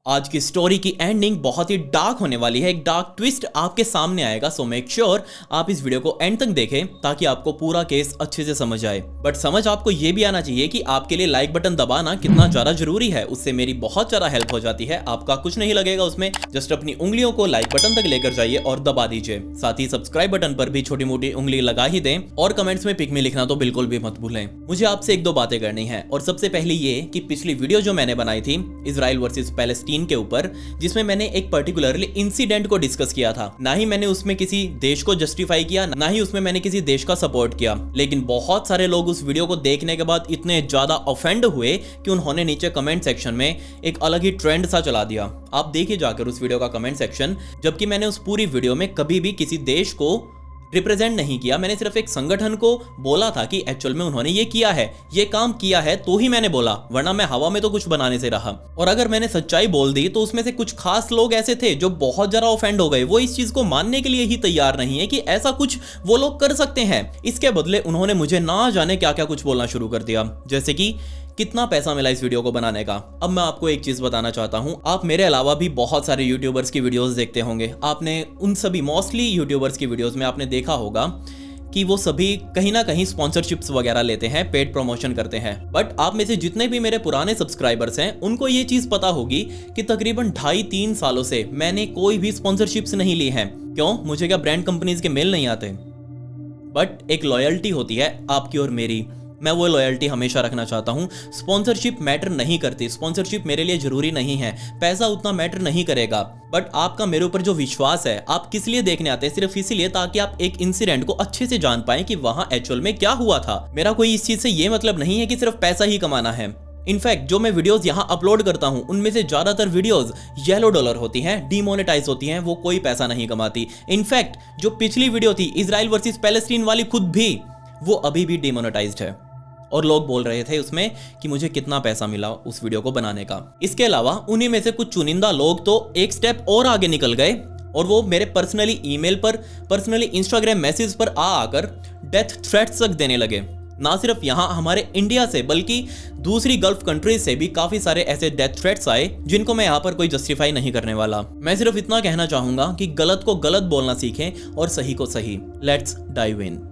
आज की स्टोरी की एंडिंग बहुत ही डार्क होने वाली है। एक डार्क ट्विस्ट आपके सामने आएगा, सो मेक श्योर आप इस वीडियो को एंड तक देखें ताकि आपको पूरा केस अच्छे से समझ आए। बट समझ आपको यह भी आना चाहिए कि आपके लिए लाइक बटन दबाना कितना ज्यादा जरूरी है। उससे मेरी बहुत ज्यादा हेल्प हो जाती है। आपका कुछ नहीं लगेगा उसमें, जस्ट अपनी उंगलियों को लाइक बटन तक लेकर जाइए और दबा दीजिए। साथ ही सब्सक्राइब बटन पर भी छोटी मोटी उंगली लगा ही दें और कमेंट्स में पिक में लिखना तो बिल्कुल भी मत भूलें। मुझे आपसे एक दो बातें करनी है और सबसे पहले ये कि पिछली वीडियो जो मैंने बनाई थी इजराइल वर्सेस पैलेस्टीन के ऊपर, जिसमें मैंने एक पर्टिकुलरली इंसिडेंट को डिस्कस किया था, ना ही मैंने उसमें किसी देश को जस्टिफाई किया, ना ही उसमें मैंने किसी देश का सपोर्ट किया। लेकिन बहुत सारे लोग उस वीडियो को देखने के बाद इतने ज्यादा ऑफेंड हुए कि उन्होंने नीचे कमेंट सेक्शन में एक अलग ही ट्रेंड सा चला दिया। आप देखिए जाकर उस वीडियो का कमेंट सेक्शन, जबकि मैंने उस पूरी वीडियो में कभी भी किसी देश को रिप्रेजेंट नहीं किया। मैंने सिर्फ एक संगठन को बोला था कि एक्चुअल में उन्होंने ये किया है, ये काम किया है, तो ही मैंने बोला, वरना मैं हवा में तो कुछ बनाने से रहा। और अगर मैंने सच्चाई बोल दी तो उसमें से कुछ खास लोग ऐसे थे जो बहुत ज्यादा ऑफेंड हो गए। वो इस चीज को मानने के लिए ही तैयार नहीं है कि ऐसा कुछ वो लोग कर सकते हैं। इसके बदले उन्होंने मुझे ना जाने क्या क्या कुछ बोलना शुरू कर दिया, जैसे कि कितना पैसा मिला इस वीडियो को बनाने का। अब मैं आपको एक चीज बताना चाहता हूं, आप मेरे अलावा भी बहुत सारे यूट्यूबर्स की वीडियोस देखते होंगे। आपने उन सभी मोस्टली यूट्यूबर्स की वीडियोस में आपने देखा होगा कि वो सभी कहीं ना कहीं स्पॉन्सरशिप्स वगैरह लेते हैं, पेड प्रमोशन करते हैं। बट आप में से जितने भी मेरे पुराने सब्सक्राइबर्स हैं उनको ये चीज पता होगी कि तकरीबन 2.5-3 सालों से मैंने कोई भी स्पॉन्सरशिप्स नहीं ली हैं। क्यों? मुझे क्या ब्रांड कंपनीज के मेल नहीं आते? बट एक लॉयल्टी होती है आपकी और मेरी, मैं वो लॉयल्टी हमेशा रखना चाहता हूँ। स्पॉन्सरशिप मैटर नहीं करती, स्पॉन्सरशिप मेरे लिए जरूरी नहीं है, पैसा उतना मैटर नहीं करेगा। बट आपका मेरे ऊपर जो विश्वास है, आप किस लिए देखने आते हैं? सिर्फ इसीलिए ताकि आप एक इंसिडेंट को अच्छे से जान पाएं कि वहां एक्चुअल में क्या हुआ था। मेरा कोई इस चीज से ये मतलब नहीं है कि सिर्फ पैसा ही कमाना है। इनफैक्ट जो मैं वीडियोस यहाँ अपलोड करता हूँ उनमें से ज्यादातर वीडियोस येलो डॉलर होती हैं, डीमोनेटाइज होती हैं, वो कोई पैसा नहीं कमाती। इनफैक्ट जो पिछली वीडियो थी इजराइल वर्सेस पैलेस्टीन वाली, खुद भी वो अभी भी डीमोनेटाइज्ड है। और लोग बोल रहे थे उसमें कि मुझे कितना पैसा मिला उस वीडियो को बनाने का। इसके अलावा उन्हीं में से कुछ चुनिंदा लोग तो एक स्टेप और आगे निकल गए और वो मेरे पर्सनली ईमेल पर, पर्सनली इंस्टाग्राम मैसेज पर आकर डेथ थ्रेट्स तक देने लगे। ना सिर्फ यहाँ हमारे इंडिया से बल्कि दूसरी गल्फ कंट्रीज से भी काफी सारे ऐसे डेथ थ्रेट्स आए जिनको मैं यहाँ पर कोई जस्टिफाई नहीं करने वाला। मैं सिर्फ इतना कहना चाहूंगा कि गलत को गलत बोलना सीखें और सही को सही। Let's dive in.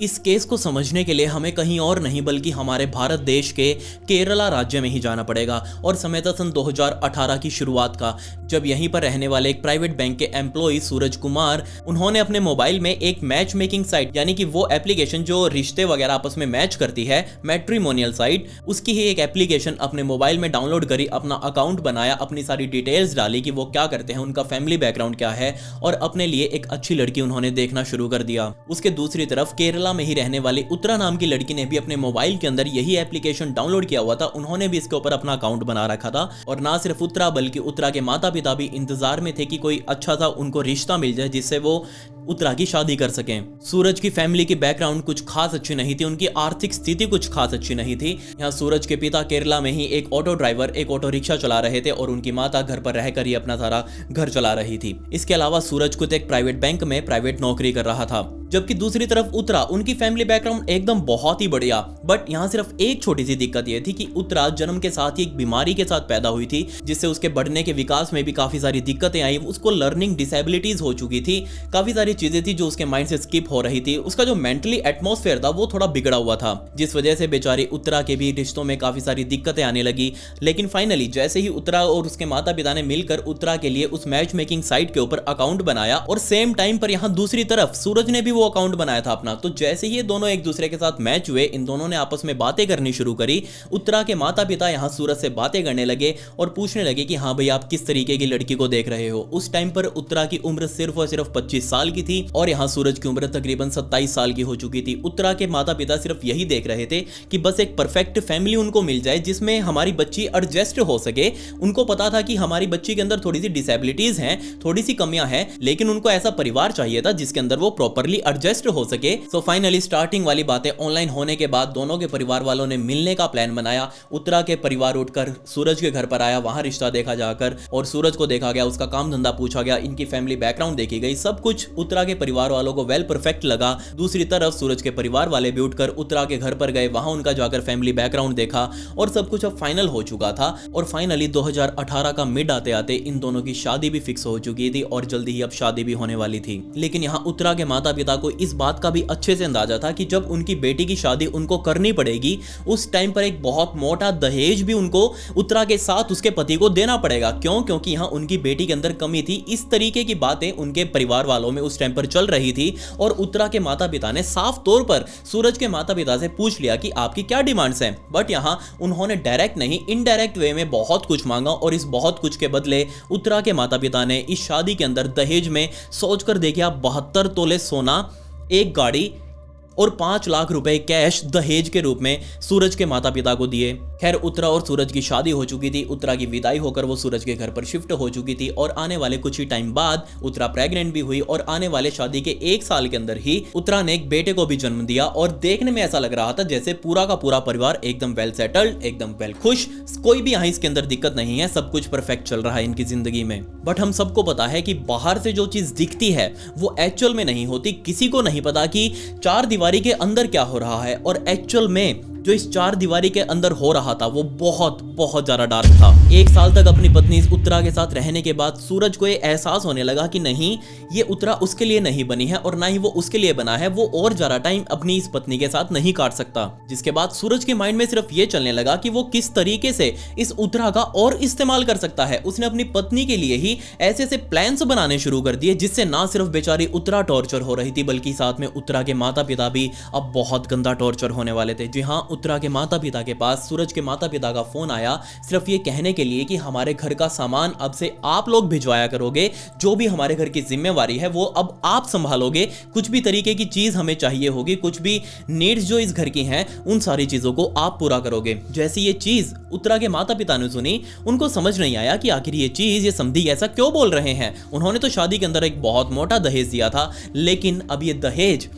इस केस को समझने के लिए हमें कहीं और नहीं बल्कि हमारे भारत देश के केरला राज्य में ही जाना पड़ेगा। और समय था सन 2018 की शुरुआत का, जब यहीं पर रहने वाले एक प्राइवेट बैंक के एम्प्लॉय सूरज कुमार, उन्होंने अपने मोबाइल में एक मैच मेकिंग साइट, यानी कि वो एप्लीकेशन जो रिश्ते वगैरह आपस में मैच करती है, मैट्रिमोनियल साइट, उसकी ही एक एप्लीकेशन अपने मोबाइल में डाउनलोड करी, अपना अकाउंट बनाया, अपनी सारी डिटेल्स डाली कि वो क्या करते हैं, उनका फैमिली बैकग्राउंड क्या है, और अपने लिए एक अच्छी लड़की उन्होंने देखना शुरू कर दिया। उसके दूसरी तरफ केरला में ही रहने वाली उत्तरा नाम की लड़की ने भी अपने मोबाइल के अंदर यही एप्लीकेशन डाउनलोड किया हुआ था। उन्होंने भी इसके ऊपर अपना अकाउंट बना रखा था। और ना सिर्फ उत्तरा बल्कि उत्तरा के माता पिता भी इंतजार में थे कि कोई अच्छा सा उनको रिश्ता मिल जाए जिससे वो उत्तरा की शादी कर सकें। सूरज की फैमिली की बैकग्राउंड कुछ खास अच्छी नहीं थी, उनकी आर्थिक स्थिति कुछ खास अच्छी नहीं थी। यहाँ सूरज के पिता केरला में ही एक ऑटो ड्राइवर, एक ऑटो रिक्शा चला रहे थे और उनकी माता घर पर रहकर ही अपना सारा घर चला रही थी। इसके अलावा सूरज खुद एक प्राइवेट बैंक में प्राइवेट नौकरी कर रहा था। जबकि दूसरी तरफ उत्तरा, उनकी फैमिली बैकग्राउंड एकदम बहुत ही बढ़िया। बट यहाँ सिर्फ एक छोटी सी दिक्कत यह थी कि उत्तरा जन्म के साथ ही एक बीमारी के साथ पैदा हुई थी, जिससे उसके बढ़ने के विकास में भी काफी सारी दिक्कतें आई। उसको लर्निंग डिसेबिलिटीज हो चुकी थी, काफी सारी चीजें थी जो उसके माइंड से स्किप हो रही थी। उसका जो मेंटली एटमॉस्फेयर था वो थोड़ा बिगड़ा हुआ था, जिस वजह से बेचारी उत्तरा के भी रिश्तों में काफी सारी दिक्कतें आने लगी। लेकिन फाइनली जैसे ही उत्तरा और उसके माता पिता ने मिलकर उत्तरा के लिए उस मैच मेकिंग साइट के ऊपर अकाउंट बनाया और सेम टाइम पर यहाँ दूसरी तरफ सूरज ने भी वो अकाउंट बनाया था अपना, तो जैसे ही ये दोनों एक दूसरे के साथ मैच हुए, इन दोनों ने आपस में बातें करनी शुरू करी। उत्तरा के माता पिता यहाँ सूरज से बातें करने लगे और पूछने लगे कि हाँ भाई, आप किस तरीके की लड़की को देख रहे हो। उस टाइम पर उत्तरा की उम्र सिर्फ और सिर्फ 25 साल की थी और यहाँ सूरज की उम्र तकरीबन 27 साल की हो चुकी थी। उत्तरा के माता पिता सिर्फ यही देख रहे थे कि बस एक परफेक्ट फैमिली उनको मिल जाए जिसमें हमारी बच्ची एडजस्ट हो सके। उनको पता था कि हमारी बच्ची के अंदर थोड़ी सी डिसेबिलिटीज हैं, थोड़ी सी कमियां हैं, लेकिन उनको ऐसा परिवार चाहिए था जिसके अंदर वो प्रॉपरली एडजस्ट हो सके। सो फाइनली स्टार्टिंग वाली बातें ऑनलाइन होने के बाद दोनों के परिवार वालों ने मिलने का प्लान बनाया। उत्तरा के परिवार उठकर सूरज के घर पर आया, वहां रिश्ता देखा जाकर और सूरज को देखा गया, उसका काम धंधा पूछा गया, इनकी फैमिली बैकग्राउंड देखी गई। सब कुछ उत्तरा के परिवार वालों को वेल परफेक्ट लगा। दूसरी तरफ सूरज के परिवार वाले भी उठकर उत्तरा के घर पर गए, वहां उनका जाकर फैमिली बैकग्राउंड देखा और सब कुछ अब फाइनल हो चुका था। और फाइनली 2018 का मिड आते आते इन दोनों की शादी भी फिक्स हो चुकी थी और जल्दी ही अब शादी भी होने वाली थी। लेकिन यहाँ उत्तरा के माता पिता को इस बात का भी अच्छे से अंदाजा था कि जब उनकी बेटी की शादी उनको करनी पड़ेगी, उस टाइम पर एक बहुत मोटा दहेज भी उनको उत्तरा के साथ उसके पति को देना पड़ेगा। क्यों? क्योंकि यहाँ उनकी बेटी के अंदर कमी थी। इस तरीके की बातें उनके परिवार वालों में उस टाइम पर चल रही थी और उत्तरा के माता पिता ने साफ तौर पर सूरज के माता पिता से पूछ लिया कि आपकी क्या डिमांड्स हैं। बट यहाँ उन्होंने डायरेक्ट नहीं, इनडायरेक्ट वे में बहुत कुछ मांगा और इस बहुत कुछ के बदले उत्तरा के माता पिता ने इस शादी के अंदर दहेज में सोचकर देखिए आप 72 तोले सोना, एक गाड़ी और 5 लाख रुपए कैश दहेज के रूप में सूरज के माता पिता को दिए। खैर उत्तरा और सूरज की शादी हो चुकी थी। उत्तरा की विदाई होकर वो सूरज के घर पर शिफ्ट हो चुकी थी और आने वाले कुछ ही टाइम बाद उत्तरा प्रेग्नेंट भी हुई और आने वाले शादी के 1 साल के अंदर ही उत्तरा ने एक बेटे को भी जन्म दिया। और देखने में ऐसा लग रहा था जैसे पूरा का पूरा परिवार एकदम वेल सेटल्ड, एकदम वेल खुश, कोई भी यहाँ इसके अंदर दिक्कत नहीं है, सब कुछ परफेक्ट चल रहा है इनकी जिंदगी में। बट हम सबको पता है कि बाहर से जो चीज दिखती है वो एक्चुअल में नहीं होती। किसी को नहीं पता कि 4 दीवारी के अंदर क्या हो रहा है और एक्चुअल में जो इस 4 दीवारी के अंदर हो रहा था वो बहुत बहुत ज्यादा डार्क था। 1 साल तक अपनी पत्नी उत्तरा के साथ रहने के बाद सूरज को ये एहसास होने लगा कि नहीं, ये उत्तरा उसके लिए नहीं बनी है और ना ही वो उसके लिए बना है। वो और ज्यादा टाइम अपनी इस पत्नी के साथ नहीं काट सकता। जिसके बाद सूरज के माइंड में सिर्फ ये चलने लगा कि वो किस तरीके से इस उत्तरा का और इस्तेमाल कर सकता है। उसने अपनी पत्नी के लिए ही ऐसे ऐसे प्लान्स बनाने शुरू कर दिए जिससे ना सिर्फ बेचारी उत्तरा टॉर्चर हो रही थी बल्कि साथ में उत्तरा के माता पिता भी अब बहुत गंदा टॉर्चर होने वाले थे। जी हाँ, उत्तरा के माता पिता के पास सूरज के माता पिता का फोन आया सिर्फ ये कहने के लिए कि हमारे घर का सामान अब से आप लोग भिजवाया करोगे, जो भी हमारे घर की जिम्मेवारी है वो अब आप संभालोगे, कुछ भी तरीके की चीज हमें चाहिए होगी, कुछ भी नीड्स जो इस घर की हैं उन सारी चीजों को आप पूरा करोगे। जैसे ये चीज उत्तरा के माता पिता ने सुनी, उनको समझ नहीं आया कि आखिर ये चीज, ये समधी ऐसा क्यों बोल रहे हैं। उन्होंने तो शादी के अंदर एक बहुत मोटा दहेज दिया था, लेकिन अब ये दहेज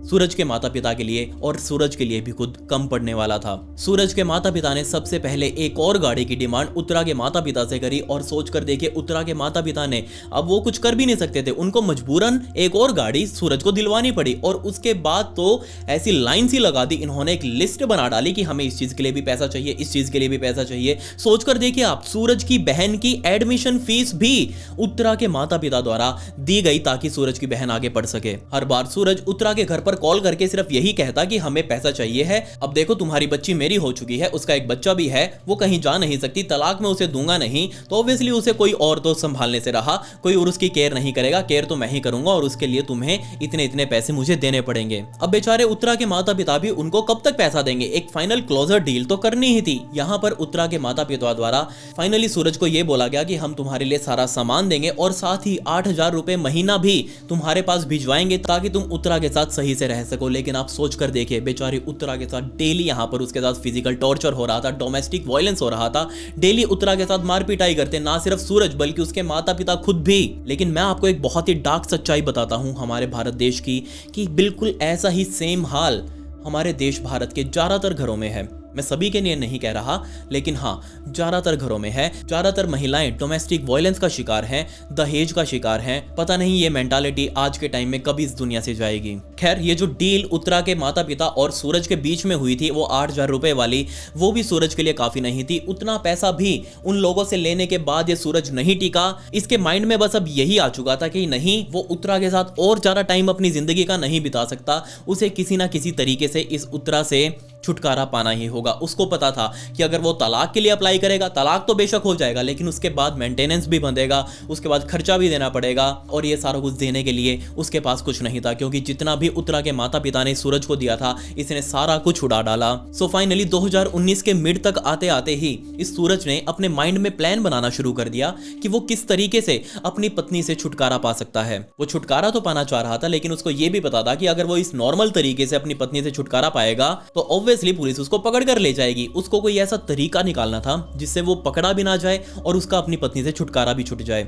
सूरज के माता पिता के लिए और सूरज के लिए भी खुद कम पड़ने वाला था। सूरज के माता पिता ने सबसे पहले एक और गाड़ी की डिमांड उत्तरा के माता पिता से करी और सोचकर देखिए उत्तरा के माता पिता ने, अब वो कुछ कर भी नहीं सकते थे, उनको मजबूरन एक और गाड़ी सूरज को दिलवानी पड़ी। और उसके बाद तो ऐसी लाइन सी लगा दी, इन्होंने एक लिस्ट बना डाली कि हमें इस चीज के लिए भी पैसा चाहिए, इस चीज के लिए भी पैसा चाहिए। सोचकर देखिए आप, सूरज की बहन की एडमिशन फीस भी उत्तरा के माता पिता द्वारा दी गई ताकि सूरज की बहन आगे पढ़ सके। हर बार सूरज उत्तरा के घर पर कॉल करके सिर्फ यही कहता कि हमें पैसा चाहिए है, अब देखो तुम्हारी बच्ची मेरी हो चुकी है, उसका एक बच्चा भी है, वो कहीं जा नहीं सकती, तलाक में उसे दूंगा नहीं तो ऑब्वियसली उसे कोई और तो संभालने से रहा, कोई और उसकी केयर नहीं करेगा, केयर तो मैं ही करूंगा और उसके लिए तुम्हें इतने इतने पैसे मुझे देने पड़ेंगे। अब बेचारे उत्तरा के माता पिता भी उनको कब तक पैसा देंगे, एक फाइनल क्लोजर डील तो करनी ही थी। यहाँ पर उत्तरा के माता पिता द्वारा फाइनली सूरज को यह बोला गया कि हम तुम्हारे लिए सारा सामान देंगे और साथ ही 8,000 रुपए महीना भी तुम्हारे पास भिजवाएंगे ताकि तुम उत्तरा के साथ सही से रह सको। लेकिन आप सोचकर देखिए, बेचारी उत्तरा के साथ डेली यहाँ पर उसके साथ फिजिकल टॉर्चर हो रहा था, डोमेस्टिक वायलेंस हो रहा था, डेली उत्तरा के साथ मारपीटाई करते ना सिर्फ सूरज बल्कि उसके माता पिता खुद भी। लेकिन मैं आपको एक बहुत ही डार्क सच्चाई बताता हूं हमारे भारत देश की, कि बिल्कुल ऐसा ही सेम हाल हमारे देश भारत के ज्यादातर घरों में है। मैं सभी के लिए नहीं कह रहा, लेकिन हाँ ज्यादातर घरों में है। ज्यादातर महिलाएं डोमेस्टिक वायलेंस का शिकार हैं, दहेज का शिकार हैं। पता नहीं ये मेंटालिटी आज के टाइम में कब इस दुनिया से जाएगी। खैर, ये जो डील उत्तरा के माता पिता और सूरज के बीच में हुई थी वो 8,000 रुपए वाली, वो भी सूरज के लिए काफी नहीं थी। उतना पैसा भी उन लोगों से लेने के बाद ये सूरज नहीं टिका। इसके माइंड में बस अब यही आ चुका था कि नहीं, वो उत्तरा के साथ और ज्यादा टाइम अपनी जिंदगी का नहीं बिता सकता, उसे किसी ना किसी तरीके से इस उत्तरा से छुटकारा पाना ही होगा। उसको पता था कि अगर वो तलाक के लिए अप्लाई करेगा, तलाक तो बेशक हो जाएगा, लेकिन उसके बाद मेंटेनेंस भी बंधेगा, उसके बाद खर्चा भी देना पड़ेगा और ये सारा कुछ देने के लिए उसके पास कुछ नहीं था, क्योंकि जितना भी उत्तरा के माता पिता ने सूरज को दिया था इसने सारा कुछ उड़ा डाला। सो फाइनली 2019 के मिड तक आते आते ही इस सूरज ने अपने माइंड में प्लान बनाना शुरू कर दिया कि वो किस तरीके से अपनी पत्नी से छुटकारा पा सकता है। वो छुटकारा तो पाना चाह रहा था, लेकिन उसको ये भी पता था कि अगर वो इस नॉर्मल तरीके से अपनी पत्नी से छुटकारा पाएगा तो ऑब्वियसली पुलिस उसको पकड़ कर ले जाएगी। उसको कोई ऐसा तरीका निकालना था जिससे वो पकड़ा भी ना जाए और उसका अपनी पत्नी से छुटकारा भी छूट जाए।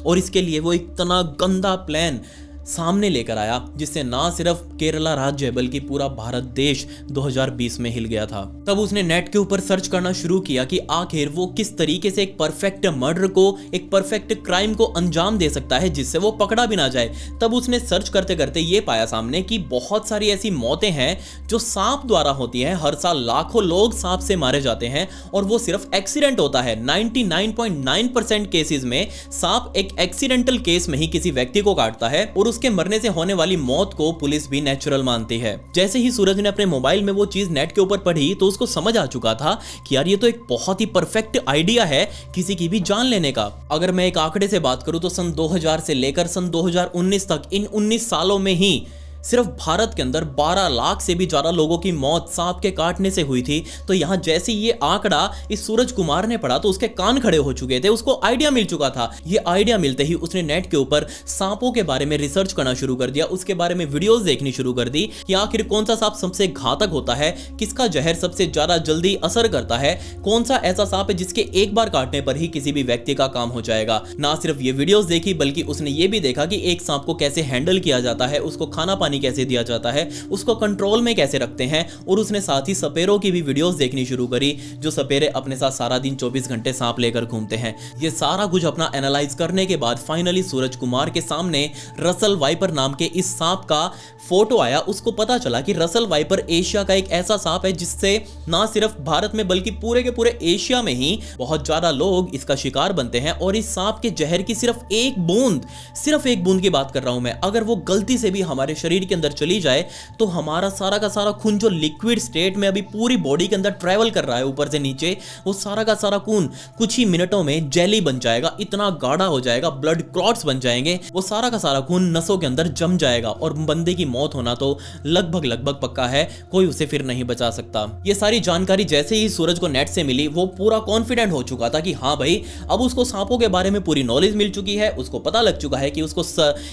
और इसके लिए वो इतना गंदा प्लान सामने लेकर आया, जिससे ना सिर्फ केरला राज्य बल्कि पूरा भारत देश 2020 में हिल गया था। तब उसने नेट के ऊपर सर्च करना शुरू किया कि आखिर वो किस तरीके से एक परफेक्ट मर्डर को, एक परफेक्ट क्राइम को अंजाम दे सकता है जिससे वो पकड़ा भी ना जाए। तब उसने सर्च करते करते ये पाया सामने कि बहुत सारी ऐसी मौतें हैं जो सांप द्वारा होती हैं। हर साल लाखों लोग सांप से मारे जाते हैं और वो सिर्फ एक्सीडेंट होता है। 99.9% केसेस में सांप एक एक्सीडेंटल केस में ही किसी व्यक्ति को काटता है और उसके मरने से होने वाली मौत को पुलिस भी नेचुरल मानती है। जैसे ही सूरज ने अपने मोबाइल में वो चीज नेट के ऊपर पढ़ी तो उसको समझ आ चुका था कि यार ये तो एक बहुत ही परफेक्ट आइडिया है किसी की भी जान लेने का। अगर मैं एक आंकड़े से बात करूं तो सन 2000 से लेकर सन 2019 तक, इन 19 सालों में ही सिर्फ भारत के अंदर 12 लाख से भी ज्यादा लोगों की मौत सांप के काटने से हुई थी। तो यहां जैसे ये आंकड़ा इस सूरज कुमार ने पढ़ा तो उसके कान खड़े हो चुके थे, उसको आइडिया मिल चुका था। ये आइडिया मिलते ही उसने नेट के ऊपर सांपों के बारे में रिसर्च करना शुरू कर दिया, उसके बारे में वीडियोस देखनी शुरू कर दी कि आखिर कौन सा सांप सबसे घातक होता है, किसका जहर सबसे ज्यादा जल्दी असर करता है, कौन सा ऐसा सांप है जिसके एक बार काटने पर ही किसी भी व्यक्ति का काम हो जाएगा। ना सिर्फ ये वीडियोस देखी बल्कि उसने ये भी देखा कि एक सांप को कैसे हैंडल किया जाता है, उसको खाना पानी कैसे दिया जाता है, उसको कंट्रोल में कैसे रखते हैं। और उसने साथ ही सपेरों की भी वीडियोस देखनी शुरू करी, जो सपेरे अपने साथ सारा दिन 24 घंटे सांप लेकर घूमते हैं। ये सारा कुछ अपना एनालाइज करने के बाद फाइनली सूरज कुमार के सामने रसल वाइपर नाम के इस सांप का फोटो आया। उसको पता चला कि रसल वाइपर एशिया का एक ऐसा सांप है जिससे ना सिर्फ भारत में बल्कि पूरे के पूरे एशिया में ही बहुत ज्यादा लोग इसका शिकार बनते हैं। और इस सांप के जहर की सिर्फ एक बूंद की बात कर रहा हूं मैं, अगर वो गलती से भी हमारे शरीर के अंदर चली जाए तो हमारा सारा का सारा खून जो लिक्विड स्टेट में अभी पूरी बॉडी के अंदर ट्रैवल कर रहा है ऊपर से नीचे, वो सारा का सारा खून कुछ ही मिनटों में जेली बन जाएगा, इतना गाढ़ा हो जाएगा, ब्लड क्लॉट्स बन जाएंगे, वो सारा का सारा खून नसों के अंदर जम जाएगा और बंदे की मौत होना तो लगभग पक्का है, कोई उसे फिर नहीं बचा सकता। ये सारी जानकारी जैसे ही सूरज को नेट से मिली वो पूरा कॉन्फिडेंट हो चुका था कि हाँ भाई, अब उसको सांपों के बारे में पूरी नॉलेज मिल चुकी है, उसको पता लग चुका है कि उसको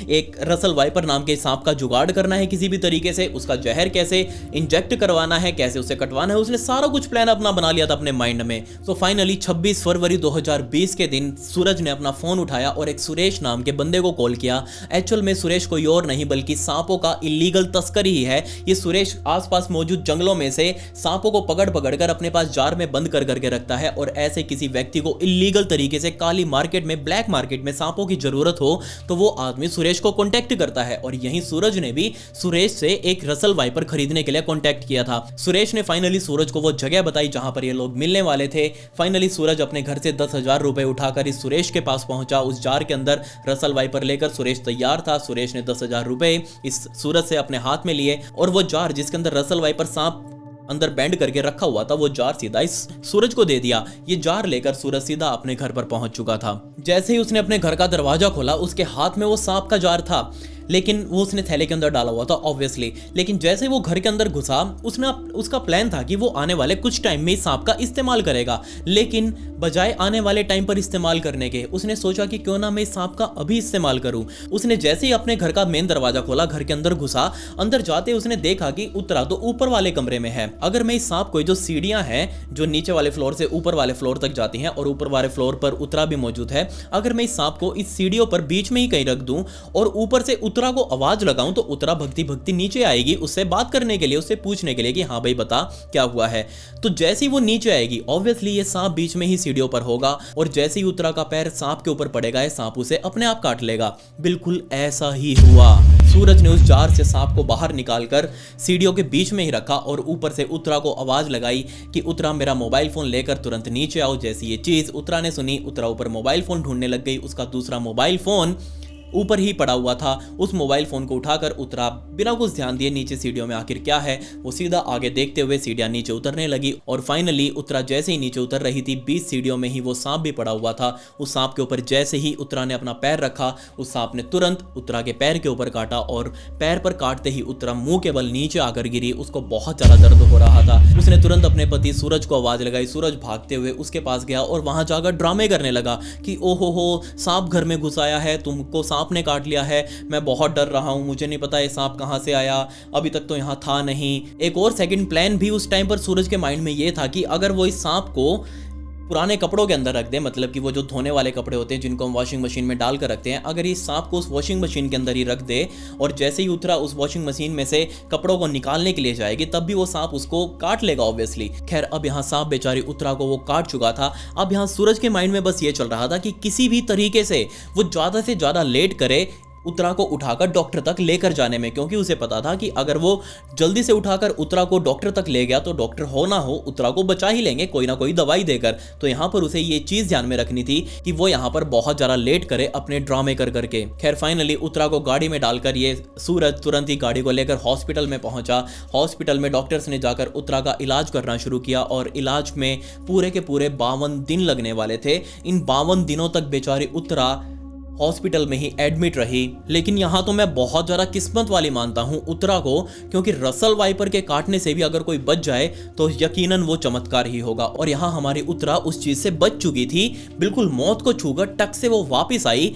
एक रसल वाइपर नाम के सांप का जुगाड़ करना है किसी भी तरीके से, उसका जहर कैसे इंजेक्ट करवाना है, कैसे उसे कटवाना है, उसने सारा कुछ प्लान अपना बना लिया था अपने माइंड में। तो फाइनली 26 फरवरी 2020 के दिन सूरज ने अपना फोन उठाया और एक सुरेश नाम के बंदे को कॉल किया। एक्चुअल में सुरेश कोई और नहीं बल्कि सांपों का इलीगल तस्करी ही है। ये सुरेश आसपास मौजूद जंगलों में से सांपों को पकड़ कर अपने पास जार में बंद करके रखता है और ऐसे किसी व्यक्ति को इलीगल तरीके से काली मार्केट में, ब्लैक मार्केट में सांपों की जरूरत हो तो वो आदमी सुरेश को कॉन्टैक्ट करता है। और यहीं सूरज ने भी सुरेश से एक रसल वाइपर खरीदने के लिए कॉन्टैक्ट किया था। सुरेश ने फाइनली सूरज को वो जगह बताई जहां पर ये लोग मिलने वाले थे। फाइनली सूरज अपने घर से 10,000 रुपए उठाकर इस सुरेश के पास पहुंचा। उस जार के अंदर रसल वाइपर लेकर सुरेश तैयार था। सुरेश ने 10,000 रुपए इस सूरज से अपने हाथ में लिए और वो जार जिसके अंदर रसल वाइपर सांप अंदर बैंड करके रखा हुआ था, वो जार सीधा इस सूरज को दे दिया। ये जार लेकर सूरज सीधा अपने घर पर पहुंच चुका था। जैसे ही उसने अपने घर का दरवाजा खोला उसके हाथ में वो सांप का जार था, लेकिन वो उसने थैले के अंदर डाला हुआ था ऑब्वियसली। लेकिन जैसे वो घर के अंदर घुसा उसका प्लान था कि वो आने वाले कुछ टाइम में इस सांप का इस्तेमाल करेगा, लेकिन बजाय आने वाले टाइम पर इस्तेमाल करने के उसने सोचा कि क्यों ना मैं इस सांप का अभी इस्तेमाल करूं। उसने जैसे ही अपने घर का मेन दरवाजा खोला, घर के अंदर घुसा, अंदर जाते उसने देखा कि उतरा तो ऊपर वाले कमरे में है। अगर मैं इस सांप को, जो सीढ़ियां हैं जो नीचे वाले फ्लोर से ऊपर वाले फ्लोर तक जाती हैं और ऊपर वाले फ्लोर पर उतरा भी मौजूद है, अगर मैं इस सांप को इस सीढ़ियों पर बीच में ही कहीं रख दूं और ऊपर से उतरा को आवाज लगाऊं तो उतरा भक्ति नीचे आएगी उससे बात करने के लिए, उससे पूछने के लिए कि हाँ भाई बता क्या हुआ है। तो जैसे ही वो नीचे आएगी ऑब्वियसली ये सांप बीच में ही सीढ़ियों पर होगा और जैसे ही उतरा का पैर सांप के ऊपर पड़ेगा ये सांप उसे अपने आप काट लेगा। बिल्कुल ऐसा ही हुआ। सूरज ने उस जार से सांप को बाहर निकालकर सीढ़ियों के बीच में ही रखा और ऊपर से उतरा को आवाज लगाई कि उतरा मेरा मोबाइल फोन लेकर तुरंत नीचे आओ। जैसी ये चीज उतरा ने सुनी, उतरा ऊपर मोबाइल फोन ढूंढने लग गई। उसका दूसरा मोबाइल फोन ऊपर ही पड़ा हुआ था। उस मोबाइल फोन को उठाकर उतरा बिना कुछ ध्यान दिए नीचे सीढ़ियों में आखिर क्या है वो सीधा आगे देखते हुए सीढ़ियां नीचे उतरने लगी और फाइनली उतरा जैसे ही नीचे उतर रही थी 20 सीढ़ियों में ही वो सांप भी पड़ा हुआ था। उस सांप के ऊपर जैसे ही उतरा ने अपना पैर रखा उस सांप ने तुरंत उतरा के पैर के ऊपर काटा और पैर पर काटते ही उतरा मुंह के बल नीचे आकर गिरी। उसको बहुत ज्यादा दर्द हो रहा था। उसने तुरंत अपने पति सूरज को आवाज लगाई। सूरज भागते हुए उसके पास गया और वहां जाकर ड्रामे करने लगा कि ओहो हो सांप घर में घुस आया है, तुमको सांप ने काट लिया है, मैं बहुत डर रहा हूं, मुझे नहीं पता ये सांप कहां से आया, अभी तक तो यहां था नहीं। एक और सेकंड प्लान भी उस टाइम पर सूरज के माइंड में ये था कि अगर वो इस सांप को पुराने कपड़ों के अंदर रख दें, मतलब कि वो जो धोने वाले कपड़े होते हैं जिनको हम वॉशिंग मशीन में डाल कर रखते हैं, अगर इस सांप को उस वॉशिंग मशीन के अंदर ही रख दे और जैसे ही उत्तरा उस वॉशिंग मशीन में से कपड़ों को निकालने के लिए जाएगी तब भी वो सांप उसको काट लेगा ऑब्वियसली। खैर अब यहाँ सांप बेचारी उत्तरा को वो काट चुका था। अब यहाँ सूरज के माइंड में बस ये चल रहा था कि किसी भी तरीके से वो ज़्यादा से ज़्यादा लेट करे उत्तरा को उठाकर डॉक्टर तक लेकर जाने में, क्योंकि उसे पता था कि अगर वो जल्दी से उठाकर उत्तरा को डॉक्टर तक ले गया तो डॉक्टर हो ना हो उत्तरा को बचा ही लेंगे कोई ना कोई दवाई देकर। तो यहाँ पर उसे ये चीज़ ध्यान में रखनी थी कि वो यहाँ पर बहुत ज़्यादा लेट करे अपने ड्रामे कर करके। खैर फाइनली उत्तरा को गाड़ी में डालकर ये सूरज तुरंत ही गाड़ी को लेकर हॉस्पिटल में पहुंचा। हॉस्पिटल में डॉक्टर्स ने जाकर उत्तरा का इलाज करना शुरू किया और इलाज में पूरे के पूरे 52 दिन लगने वाले थे। इन 52 दिनों तक बेचारी उत्तरा हॉस्पिटल में ही एडमिट रही। लेकिन यहाँ तो मैं बहुत ज़्यादा किस्मत वाली मानता हूँ उत्तरा को, क्योंकि रसल वाइपर के काटने से भी अगर कोई बच जाए तो यकीनन वो चमत्कार ही होगा। और यहाँ हमारी उत्तरा उस चीज़ से बच चुकी थी, बिल्कुल मौत को छूकर टक से वो वापस आई।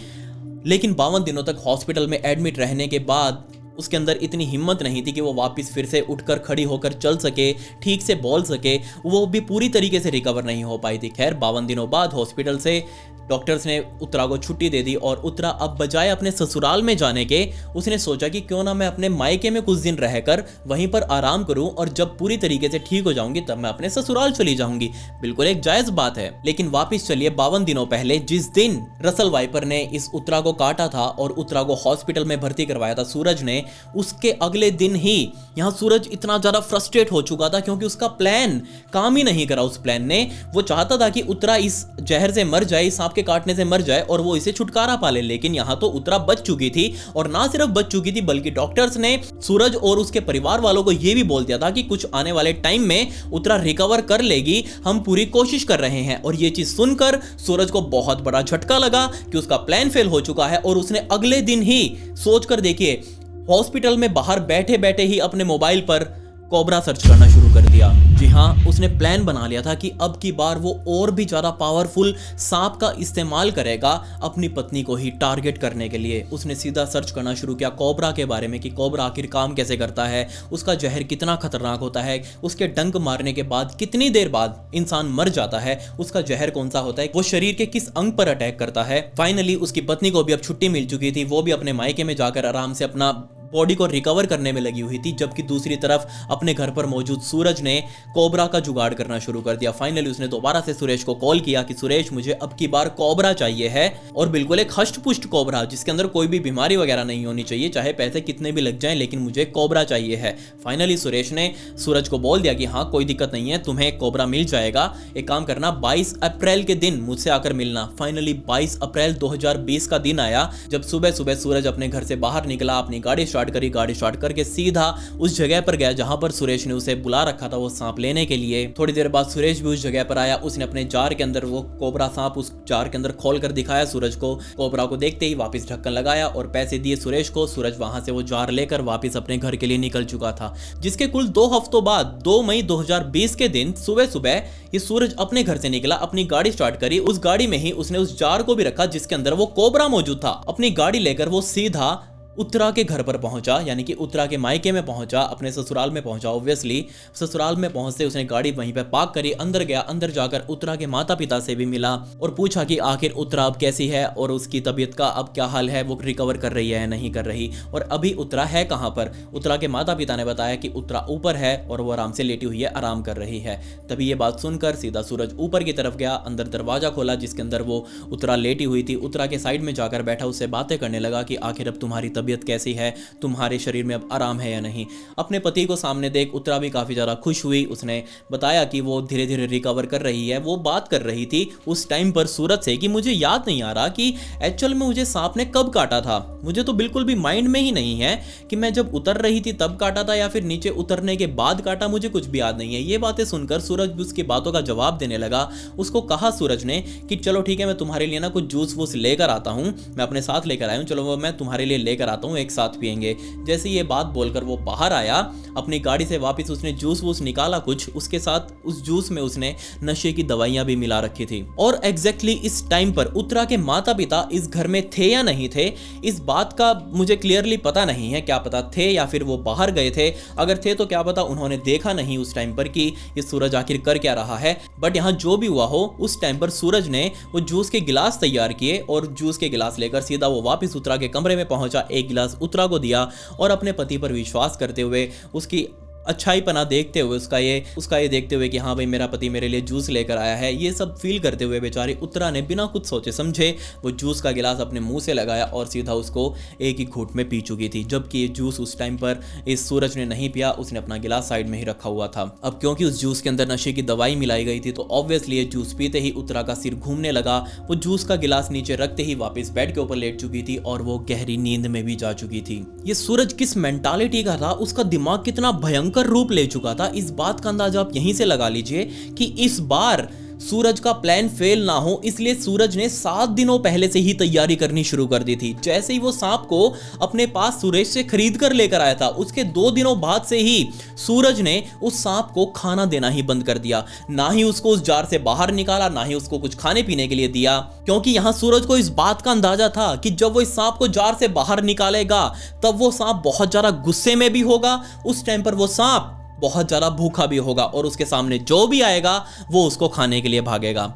लेकिन 52 दिनों तक हॉस्पिटल में एडमिट रहने के बाद उसके अंदर इतनी हिम्मत नहीं थी कि वो वापस फिर से उठकर खड़ी होकर चल सके, ठीक से बोल सके, वो भी पूरी तरीके से रिकवर नहीं हो पाई थी। खैर 52 दिनों बाद हॉस्पिटल से डॉक्टर्स ने उत्तरा को छुट्टी दे दी और उत्तरा अब बजाय अपने ससुराल में जाने के उसने सोचा कि क्यों ना मैं अपने मायके में कुछ दिन रहकर वहीं पर आराम करूं और जब पूरी तरीके से ठीक हो जाऊंगी तब मैं अपने ससुराल चली जाऊंगी। बिल्कुल एक जायज बात है। लेकिन वापस चलिए 52 दिनों पहले जिस दिन रसल वाइपर ने इस उत्तरा को काटा था और उत्तरा को हॉस्पिटल में भर्ती करवाया था सूरज ने, उसके अगले दिन ही यहाँ सूरज इतना ज्यादा फ्रस्ट्रेट हो चुका था क्योंकि उसका प्लान काम ही नहीं करा। उस प्लान ने वो चाहता था कि उत्तरा इस जहर से मर जाए, सांप के काटने से मर जाए और वो इसे छुटकारा पाले। लेकिन यहाँ तो उत्तरा बच चुकी थी और ना सिर्फ बच चुकी थी बल्कि डॉक्टर्स ने सूरज और उसके परिवार वालों को यह भी बोल दिया था कि कुछ आने वाले टाइम में उत्तरा रिकवर कर लेगी, हम पूरी कोशिश कर रहे हैं। और ये चीज सुनकर सूरज को बहुत बड़ा झटका लगा कि उसका प्लान फेल हो चुका है और उसने अगले दिन ही सोचकर देखिए हॉस्पिटल में बाहर बैठे बैठे ही अपने मोबाइल पर कोबरा सर्च करना शुरू कर दिया। जी हाँ, उसने प्लान बना लिया था कि अब की बार वो और भी ज़्यादा पावरफुल सांप का इस्तेमाल करेगा अपनी पत्नी को ही टारगेट करने के लिए। उसने सीधा सर्च करना शुरू किया कोबरा के बारे में कि कोबरा आखिर काम कैसे करता है, उसका जहर कितना खतरनाक होता है, उसके डंक मारने के बाद कितनी देर बाद इंसान मर जाता है, उसका जहर कौन सा होता है, वो शरीर के किस अंग पर अटैक करता है। फाइनली उसकी पत्नी को भी अब छुट्टी मिल चुकी थी, वो भी अपने मायके में जाकर आराम से अपना बॉडी को रिकवर करने में लगी हुई थी, जबकि दूसरी तरफ अपने घर पर मौजूद सूरज ने कोबरा का जुगाड़ करना शुरू कर दिया। फाइनली उसने दोबारा से सुरेश को कॉल किया कि सुरेश मुझे अब की बार कोबरा चाहिए है और बिल्कुल एक हष्ट पुष्ट कोबरा जिसके अंदर कोई भी बीमारी वगैरह नहीं होनी चाहिए, चाहे पैसे कितने भी लग जाएं, लेकिन मुझे कोबरा चाहिए है। फाइनली सुरेश ने सूरज को बोल दिया कि हाँ कोई दिक्कत नहीं है, तुम्हें कोबरा मिल जाएगा, एक काम करना 22 अप्रैल के दिन मुझसे आकर मिलना। फाइनली 22 अप्रैल 2020 का दिन आया जब सुबह सुबह सूरज अपने घर से बाहर निकला, अपनी गाड़ी स्टार्ट करी, गाड़ी स्टार्ट करके सीधा उस जगह पर गया जहां पर सुरेश ने उसे बुला रखा था वो सांप लेने के लिए। थोड़ी देर बाद सुरेश भी उस जगह पर आया, उसने अपने जार के अंदर वो कोबरा सांप उस जार के अंदर खोल कर दिखाया सूरज को। कोबरा को देखते ही वापस ढक्कन लगाया और पैसे दिए सूरज को। सूरज वहां से वो जार लेकर वापस अपने घर के लिए निकल चुका था, जिसके कुल 2 हफ्तों बाद 2 मई 2020 के दिन सुबह सुबह ये सूरज अपने घर से निकला, अपनी गाड़ी स्टार्ट करी, उस गाड़ी में ही उसने उस जार को भी रखा जिसके अंदर वो कोबरा मौजूद था। अपनी गाड़ी लेकर वो सीधा उत्तरा के घर पर पहुंचा, यानी कि उत्तरा के मायके में पहुंचा, अपने ससुराल में पहुंचा। ऑब्वियसली ससुराल में पहुंचते उसने गाड़ी वहीं पर पार्क करी, अंदर गया, अंदर जाकर उत्तरा के माता पिता से भी मिला और पूछा कि आखिर उत्तरा अब कैसी है और उसकी तबीयत का अब क्या हाल है, वो रिकवर कर रही है नहीं कर रही, और अभी उत्तरा है कहाँ पर। उत्तरा के माता पिता ने बताया कि उत्तरा ऊपर है और वो आराम से लेटी हुई है, आराम कर रही है। तभी ये बात सुनकर सीधा सूरज ऊपर की तरफ गया, अंदर दरवाजा खोला जिसके अंदर वो उत्तरा लेटी हुई थी। उत्तरा के साइड में जाकर बैठा, उससे बातें करने लगा कि आखिर अब तुम्हारी तबीयत कैसी है, तुम्हारे शरीर में अब आराम है या नहीं। अपने पति को सामने देख उत्तरा भी काफी ज्यादा खुश हुई। उसने बताया कि वो धीरे धीरे रिकवर कर रही है। वो बात कर रही थी उस टाइम पर सूरज से कि मुझे याद नहीं आ रहा कि एक्चुअल में मुझे सांप ने कब काटा था, मुझे तो बिल्कुल भी माइंड में ही नहीं है कि मैं जब उतर रही थी तब काटा था या फिर नीचे उतरने के बाद काटा, मुझे कुछ भी याद नहीं है। ये बातें सुनकर सूरज भी उसकी बातों का जवाब देने लगा। उसको कहा सूरज ने कि चलो ठीक है, मैं तुम्हारे लिए ना कुछ जूस वूस लेकर आता हूँ, मैं अपने साथ लेकर आया हूँ, चलो वो मैं तुम्हारे लिए लेकर लेकर आता हूँ, एक साथ पियेंगे। जैसे ये बात बोलकर वो बाहर आया अपनी गाड़ी से वापस, उसने जूस वूस निकाला कुछ, उसके साथ उस जूस में उसने नशे की दवाइयां भी मिला रखी थी। और एग्जैक्टली इस टाइम पर उत्तरा के माता पिता इस घर में थे या नहीं थे, इस बात का मुझे क्लियरली पता नहीं है। क्या पता थे या फिर वो बाहर गए थे, अगर थे तो क्या पता उन्होंने देखा नहीं उस टाइम पर कि ये सूरज आखिर कर क्या रहा है। बट यहाँ जो भी हुआ हो, उस टाइम पर सूरज ने वो जूस के गिलास तैयार किए और जूस के गिलास लेकर सीधा वो वापस उत्तरा के कमरे में पहुंचा, एक गिलास उत्तरा को दिया और अपने पति पर विश्वास करते हुए, उसकी अच्छाई पना देखते हुए, उसका ये देखते हुए कि हाँ भाई मेरा पति मेरे लिए जूस लेकर आया है, ये सब फील करते हुए बेचारी उत्तरा ने बिना कुछ सोचे समझे वो जूस का गिलास अपने मुंह से लगाया और सीधा उसको एक ही घूंट में पी चुकी थी। जबकि ये जूस उस टाइम पर इस सूरज ने नहीं पिया, उसने अपना गिलास साइड में ही रखा हुआ था। अब क्योंकि उस जूस के अंदर नशे की दवाई मिलाई गई थी तो ऑब्वियसली ये जूस पीते ही उत्तरा का सिर घूमने लगा। वो जूस का गिलास नीचे रखते ही वापस बेड के ऊपर लेट चुकी थी और वो गहरी नींद में भी जा चुकी थी। ये सूरज किस मेंटालिटी का था, उसका दिमाग कितना भयंकर रूप ले चुका था, इस बात का अंदाजा आप यहीं से लगा लीजिए कि इस बार सूरज का प्लान फेल ना हो, इसलिए सूरज ने 7 दिनों पहले से ही तैयारी करनी शुरू कर दी थी। जैसे ही वो सांप को अपने पास सुरेश से खरीद कर लेकर आया था, उसके 2 दिनों बाद से ही सूरज ने उस सांप को खाना देना ही बंद कर दिया। ना ही उसको उस जार से बाहर निकाला, ना ही उसको कुछ खाने पीने के लिए दिया, क्योंकि यहां सूरज को इस बात का अंदाजा था कि जब वो इस सांप को जार से बाहर निकालेगा तब वो सांप बहुत ज्यादा गुस्से में भी होगा, उस टाइम पर वो सांप बहुत ज्यादा भूखा भी होगा और उसके सामने जो भी आएगा वो उसको खाने के लिए भागेगा।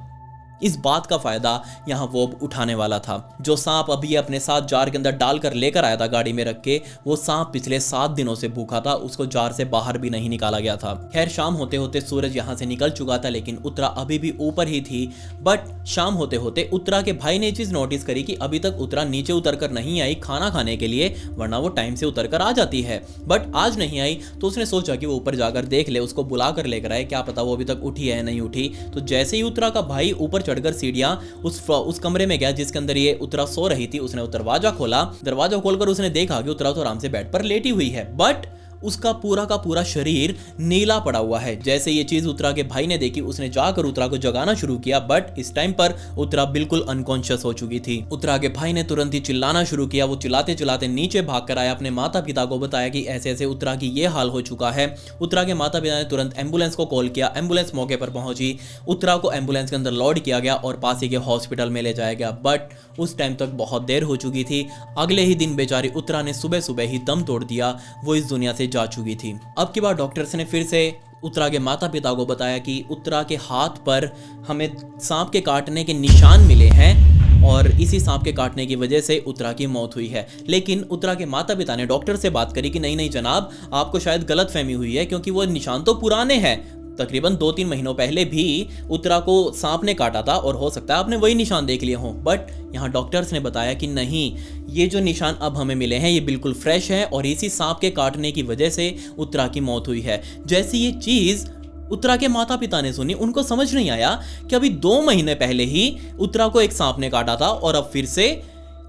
इस बात का फायदा यहाँ वो उठाने वाला था। जो सांप अभी अपने साथ जार के अंदर डालकर लेकर आया था गाड़ी में रख के, वो सांप पिछले 7 दिनों से भूखा था, उसको जार से बाहर भी नहीं निकाला गया था। खैर शाम होते होते सूरज यहाँ से निकल चुका था, लेकिन उत्तरा अभी भी ऊपर ही थी। बट शाम होते होते उत्तरा के भाई ने चीज नोटिस करी कि अभी तक उत्तरा नीचे उतर कर नहीं आई खाना खाने के लिए, वरना वो टाइम से उतर कर आ जाती है। बट आज नहीं आई तो उसने सोचा कि वो ऊपर जाकर देख ले, उसको बुला कर लेकर आए, क्या पता वो अभी तक उठी है नहीं उठी। तो जैसे ही उत्तरा का भाई ऊपर चढ़कर सीढ़ियां उस कमरे में गया जिसके अंदर ये उत्तरा सो रही थी, उसने दरवाजा खोला। दरवाजा खोलकर उसने देखा कि उत्तरा तो आराम से बेड पर लेटी हुई है, बट उसका पूरा का पूरा शरीर नीला पड़ा हुआ है। जैसे ये चीज उत्तरा के भाई ने देखी, उसने जाकर उत्तरा को जगाना शुरू किया, बट इस टाइम पर उत्तरा बिल्कुल अनकॉन्शियस हो चुकी थी। उत्तरा के भाई ने तुरंत ही चिल्लाना शुरू किया। वो चिल्लाते चिल्लाते नीचे भाग कर आया, अपने माता पिता को बताया कि ऐसे ऐसे उत्तरा की ये हाल हो चुका है। उत्तरा के माता पिता ने तुरंत एम्बुलेंस को कॉल किया, एम्बुलेंस मौके पर पहुंची। उत्तरा को एम्बुलेंस के अंदर लोड किया गया और पास ही के हॉस्पिटल में ले जाया गया, बट उस टाइम तक बहुत देर हो चुकी थी। अगले ही दिन बेचारी उत्तरा ने सुबह सुबह ही दम तोड़ दिया, वो इस दुनिया से जा चुकी थी। अब की बार डॉक्टर्स ने फिर से उत्तरा के माता पिता को बताया कि उत्तरा के हाथ पर हमें सांप के काटने के निशान मिले हैं और इसी सांप के काटने की वजह से उत्तरा की मौत हुई है। लेकिन उत्तरा के माता पिता ने डॉक्टर से बात करी कि नहीं नहीं जनाब, आपको शायद गलतफहमी हुई है, क्योंकि वो निशान तो पुराने हैं। तकरीबन 2-3 महीनों पहले भी उत्तरा को सांप ने काटा था और हो सकता है आपने वही निशान देख लिए हों। बट यहाँ डॉक्टर्स ने बताया कि नहीं, ये जो निशान अब हमें मिले हैं ये बिल्कुल फ्रेश है और इसी सांप के काटने की वजह से उत्तरा की मौत हुई है। जैसे ये चीज़ उत्तरा के माता पिता ने सुनी, उनको समझ नहीं आया कि अभी 2 महीने पहले ही उत्तरा को एक सांप ने काटा था और अब फिर से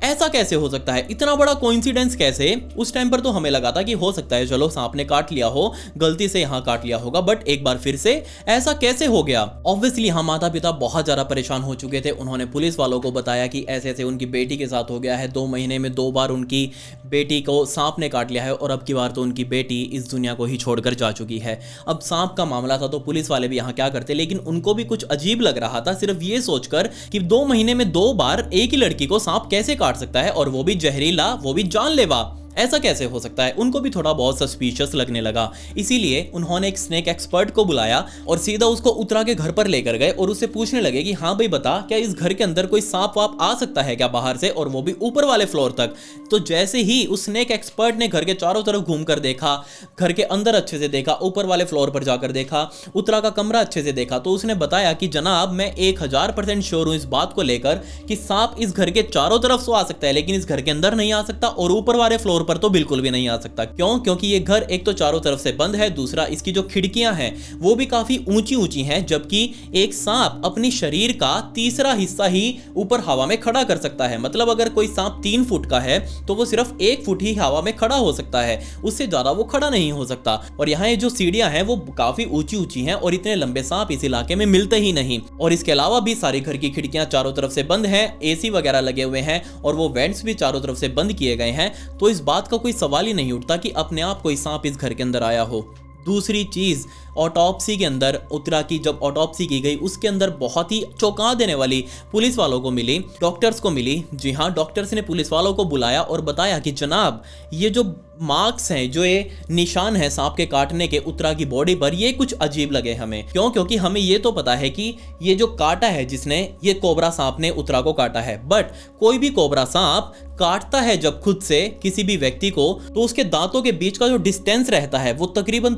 ऐसा कैसे हो सकता है, इतना बड़ा कोइंसिडेंस कैसे। उस टाइम पर तो हमें लगा था कि हो सकता है चलो सांप ने काट लिया हो, गलती से यहाँ काट लिया होगा, बट एक बार फिर से ऐसा कैसे हो गया। ऑब्वियसली यहाँ माता पिता बहुत ज्यादा परेशान हो चुके थे। उन्होंने पुलिस वालों को बताया कि ऐसे ऐसे उनकी बेटी के साथ हो गया है, 2 महीने में 2 बार उनकी बेटी को सांप ने काट लिया है और अब की बार तो उनकी बेटी इस दुनिया को ही छोड़कर जा चुकी है। अब सांप का मामला था तो पुलिस वाले भी यहाँ क्या करते, लेकिन उनको भी कुछ अजीब लग रहा था सिर्फ ये सोचकर कि 2 महीने में 2 बार एक ही लड़की को सांप कैसे काट सकता है, और वो भी जहरीला, वो भी जानलेवा, ऐसा कैसे हो सकता है। उनको भी थोड़ा बहुत सस्पिशियस लगने लगा। इसीलिए उन्होंने एक स्नेक एक्सपर्ट को बुलाया और सीधा उसको उत्तरा के घर पर लेकर गए और उससे पूछने लगे कि हाँ भाई बता, क्या इस घर के अंदर कोई सांप वाप आ सकता है क्या बाहर से, और वो भी ऊपर वाले फ्लोर तक। तो जैसे ही उस स्नेक एक्सपर्ट ने घर के चारों तरफ घूमकर देखा, घर के अंदर अच्छे से देखा, ऊपर वाले फ्लोर पर जाकर देखा, उत्तरा का कमरा अच्छे से देखा, तो उसने बताया कि जनाब मैं 1000% श्योर हूं इस बात को लेकर कि सांप इस घर के चारों तरफ से आ सकता है, लेकिन इस घर के अंदर नहीं आ सकता और ऊपर वाले फ्लोर पर तो बिल्कुल भी नहीं आ सकता। क्यों? क्योंकि ये घर एक तो चारों तरफ से बंद है, दूसरा इसकी जो खिड़कियां हैं वो भी काफी ऊंची ऊंची हैं, जबकि एक सांप अपनी शरीर का तीसरा हिस्सा ही ऊपर हवा में खड़ा कर सकता है। मतलब अगर कोई सांप 3 फुट का है तो वो सिर्फ 1 फुट ही हवा में खड़ा हो सकता है, उससे ज्यादा वो खड़ा नहीं हो सकता। और यहाँ ये जो सीढ़ियां हैं वो काफी ऊंची ऊंची हैं और इतने लंबे सांप इस इलाके में मिलते ही नहीं। और इसके अलावा भी सारे घर की खिड़कियां चारों तरफ से बंद हैं, एसी वगैरह लगे हुए हैं और वो वेंट्स भी चारों तरफ से बंद किए गए हैं। तो इस बात का कोई सवाल ही नहीं उठता कि अपने आप कोई सांप इस घर के अंदर आया हो। दूसरी चीज, ऑटोप्सी के अंदर उत्तरा की जब ऑटोप्सी की गई उसके अंदर बहुत ही चौंका देने वाली पुलिस वालों को मिली, डॉक्टर्स को मिली। जी हाँ, डॉक्टर्स ने पुलिस वालों को बुलाया और बताया कि जनाब ये जो मार्क्स हैं, जो ये निशान है सांप के काटने के उत्तरा की बॉडी पर, ये कुछ अजीब लगे हमें। क्यों? क्योंकि हमें ये तो पता है कि ये जो काटा है जिसने, ये कोबरा सांप ने उत्तरा को काटा है। बट कोई भी कोबरा सांप काटता है जब खुद से किसी भी व्यक्ति को, तो उसके दांतों के बीच का जो डिस्टेंस रहता है वो तकरीबन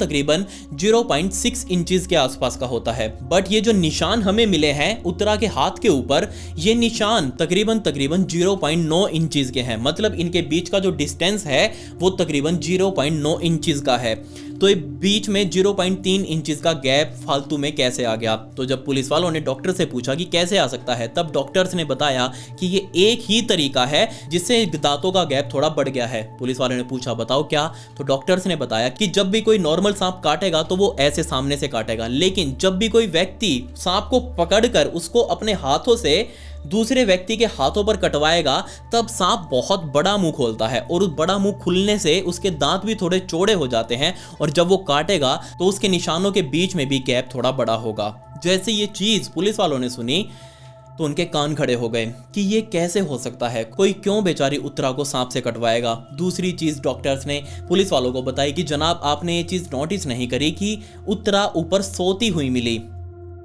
0.6 इंचेस के आसपास का होता है। बट ये जो निशान हमें मिले हैं उत्तरा के हाथ के ऊपर, ये निशान तकरीबन 0.9 इंचेस के हैं। मतलब इनके बीच का जो डिस्टेंस है वो तकरीबन 0.9 इंचेस का है। तो ये बीच में 0.3 इंचेस का गैप फालतू में कैसे आ गया? तो जब पुलिस वालों ने डॉक्टर से पूछा कि कैसे आ सकता है, तब डॉक्टर्स ने बताया कि ये एक ही तरीका है जिससे दांतों का गैप थोड़ा बढ़ गया है। पुलिस वालों ने पूछा बताओ क्या? तो डॉक्टर्स ने बताया कि जब भी कोई नॉर्मल सांप काटेगा तो वो ऐसे सामने से काटेगा, लेकिन जब भी कोई व्यक्ति सांप को पकड़कर उसको अपने हाथों से दूसरे व्यक्ति के हाथों पर कटवाएगा, तब सांप बहुत बड़ा मुंह खोलता है और उस बड़ा मुंह खुलने से उसके दांत भी थोड़े चौड़े हो जाते हैं और जब वो काटेगा तो उसके निशानों के बीच में भी गैप थोड़ा बड़ा होगा। जैसे ये चीज पुलिस वालों ने सुनी तो उनके कान खड़े हो गए कि ये कैसे हो सकता है, कोई क्यों बेचारी उत्तरा को सांप से कटवाएगा। दूसरी चीज डॉक्टर्स ने पुलिस वालों को बताई कि जनाब आपने ये चीज नोटिस नहीं करी कि उत्तरा ऊपर सोती हुई मिली।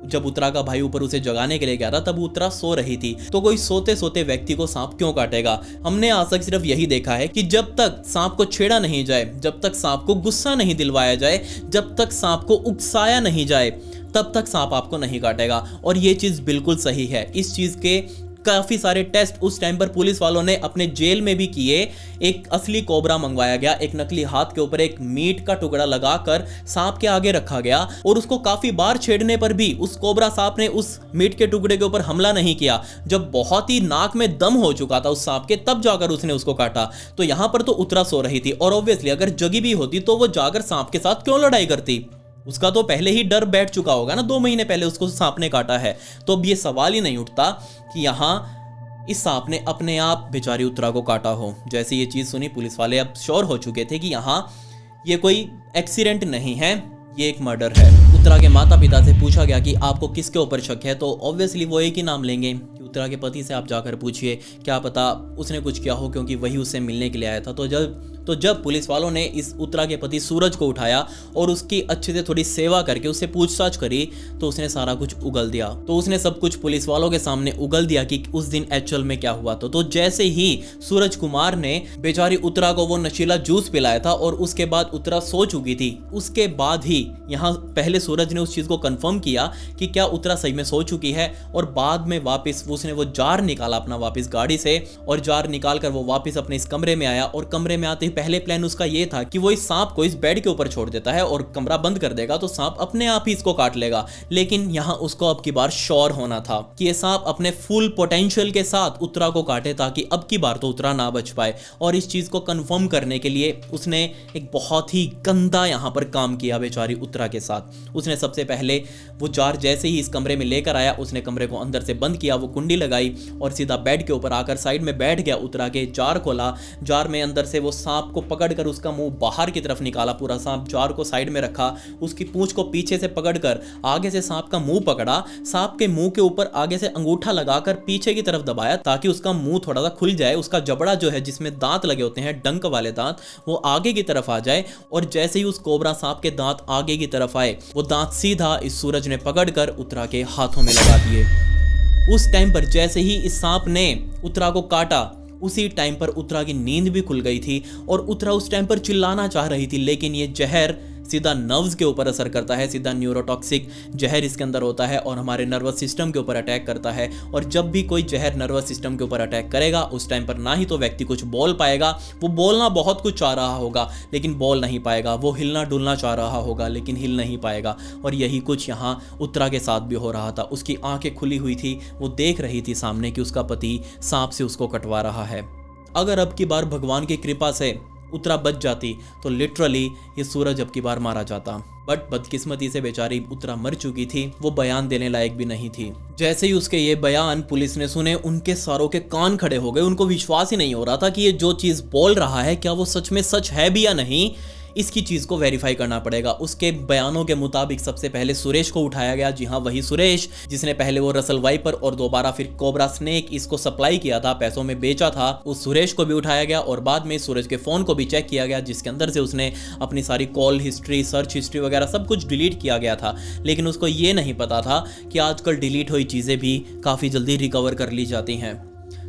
जब उत्तरा का भाई ऊपर उसे जगाने के लिए गया था तब उत्तरा सो रही थी। तो कोई सोते सोते व्यक्ति को सांप क्यों काटेगा? हमने आज तक सिर्फ यही देखा है कि जब तक सांप को छेड़ा नहीं जाए, जब तक सांप को गुस्सा नहीं दिलवाया जाए, जब तक सांप को उकसाया नहीं जाए, तब तक सांप आपको नहीं काटेगा। और ये चीज बिल्कुल सही है। इस चीज के काफी सारे टेस्ट उस टाइम पर पुलिस वालों ने अपने जेल में भी किए। एक असली कोबरा मंगवाया गया, एक नकली हाथ के ऊपर एक मीट का टुकड़ा लगाकर सांप के आगे रखा गया और उसको काफी बार छेड़ने पर भी उस कोबरा सांप ने उस मीट के टुकड़े के ऊपर हमला नहीं किया। जब बहुत ही नाक में दम हो चुका था उस सांप के, तब जाकर उसने उसको काटा। तो यहां पर तो उत्तरा सो रही थी और ऑब्वियसली अगर जगी भी होती तो वो जाकर सांप के साथ क्यों लड़ाई करती? उसका तो पहले ही डर बैठ चुका होगा ना, 2 महीने पहले उसको सांप ने काटा है। तो अब ये सवाल ही नहीं उठता कि यहाँ इस सांप ने अपने आप बेचारी उत्तरा को काटा हो। जैसे ये चीज़ सुनी पुलिस वाले अब श्योर हो चुके थे कि यहाँ ये कोई एक्सीडेंट नहीं है, ये एक मर्डर है। उत्तरा के माता पिता से पूछा गया कि आपको किसके ऊपर शक है, तो ऑब्वियसली वो एक ही नाम लेंगे कि उत्तरा के पति से आप जाकर पूछिए, क्या पता उसने कुछ किया हो क्योंकि वही उससे मिलने के लिए आया था। तो जब पुलिस वालों ने इस उत्तरा के पति सूरज को उठाया और उसकी अच्छे से थोड़ी सेवा करके उससे पूछताछ करी तो उसने सारा कुछ उगल दिया। तो उसने सब कुछ पुलिस वालों के सामने उगल दिया कि उस दिन एक्चुअल में क्या हुआ। तो जैसे ही सूरज कुमार ने बेचारी उत्तरा को वो नशीला जूस पिलाया था और उसके बाद उत्तरा सो चुकी थी, उसके बाद ही यहाँ पहले सूरज ने उस चीज को कंफर्म किया कि क्या उत्तरा सही में सो चुकी है। और बाद में वापस उसने वो जार निकाला अपना वापस गाड़ी से और जार निकाल कर वो वापस अपने इस कमरे में आया। और कमरे में आते ही पहले प्लान उसका ये था कि वो इस सांप को इस बेड के ऊपर छोड़ देता है और कमरा बंद कर देगा तो सांप अपने आप ही इसको काट लेगा। लेकिन यहाँ उसको अब की बार श्योर होना था कि ये सांप अपने फुल पोटेंशियल के साथ उत्तरा को काटे ताकि अब की बार तो उत्तरा ना बच पाए। और इस चीज को कंफर्म करने के लिए उसने एक बहुत ही गंदा यहाँ पर काम किया बेचारी उत्तरा के साथ। उसने सबसे पहले वो जार जैसे ही इस कमरे में लेकर आया, उसने कमरे को अंदर से बंद किया, वो कुंडी लगाई और सीधा बेड के ऊपर आकर साइड में बैठ गया। उत्तरा के जार खोला, जार में अंदर से वो सांप को पकड़कर उसका मुंह बाहर की तरफ निकाला, पूरा सांप जार को साइड में रखा, उसकी पूंछ को पीछे से पकड़कर आगे से सांप का मुंह पकड़ा, सांप के मुंह के ऊपर आगे से अंगूठा लगाकर पीछे की तरफ दबाया ताकि उसका मुंह थोड़ा सा खुल जाए, उसका जबड़ा जो है जिसमें दांत लगे होते हैं डंक वाले दांत, वो आगे की तरफ आ जाए। और जैसे ही उस कोबरा सांप के दांत आगे की तरफ आए, वो दांत सीधा इस सूरज ने पकड़कर उत्तरा के हाथों में लगा दिए। उस टाइम पर जैसे ही इस सांप ने उत्तरा को काटा, उसी टाइम पर उत्तरा की नींद भी खुल गई थी और उत्तरा उस टाइम पर चिल्लाना चाह रही थी, लेकिन ये जहर सीधा नर्व्स के ऊपर असर करता है, सीधा न्यूरोटॉक्सिक जहर इसके अंदर होता है और हमारे नर्वस सिस्टम के ऊपर अटैक करता है। और जब भी कोई जहर नर्वस सिस्टम के ऊपर अटैक करेगा उस टाइम पर ना ही तो व्यक्ति कुछ बोल पाएगा, वो बोलना बहुत कुछ चाह रहा होगा लेकिन बोल नहीं पाएगा, वो हिलना डुलना चाह रहा होगा लेकिन हिल नहीं पाएगा। और यही कुछ यहाँ उत्तरा के साथ भी हो रहा था। उसकी आंखें खुली हुई थी, वो देख रही थी सामने कि उसका पति सांप से उसको कटवा रहा है। अगर अब की बार भगवान की कृपा से उत्तरा बच जाती तो लिटरली ये सूरज अब की बार मारा जाता। बट बदकिस्मती से बेचारी उत्तरा मर चुकी थी, वो बयान देने लायक भी नहीं थी। जैसे ही उसके ये बयान पुलिस ने सुने, उनके सारों के कान खड़े हो गए। उनको विश्वास ही नहीं हो रहा था कि ये जो चीज़ बोल रहा है क्या वो सच में सच है भी या नहीं। इसकी चीज़ को वेरीफाई करना पड़ेगा। उसके बयानों के मुताबिक सबसे पहले सुरेश को उठाया गया। जी हाँ, वही सुरेश जिसने पहले वो रसल वाइपर और दोबारा फिर कोबरा स्नेक इसको सप्लाई किया था, पैसों में बेचा था, उस सुरेश को भी उठाया गया। और बाद में सूरज के फ़ोन को भी चेक किया गया जिसके अंदर से उसने अपनी सारी कॉल हिस्ट्री, सर्च हिस्ट्री वगैरह सब कुछ डिलीट किया गया था। लेकिन उसको ये नहीं पता था कि आजकल डिलीट हुई चीज़ें भी काफ़ी जल्दी रिकवर कर ली जाती हैं।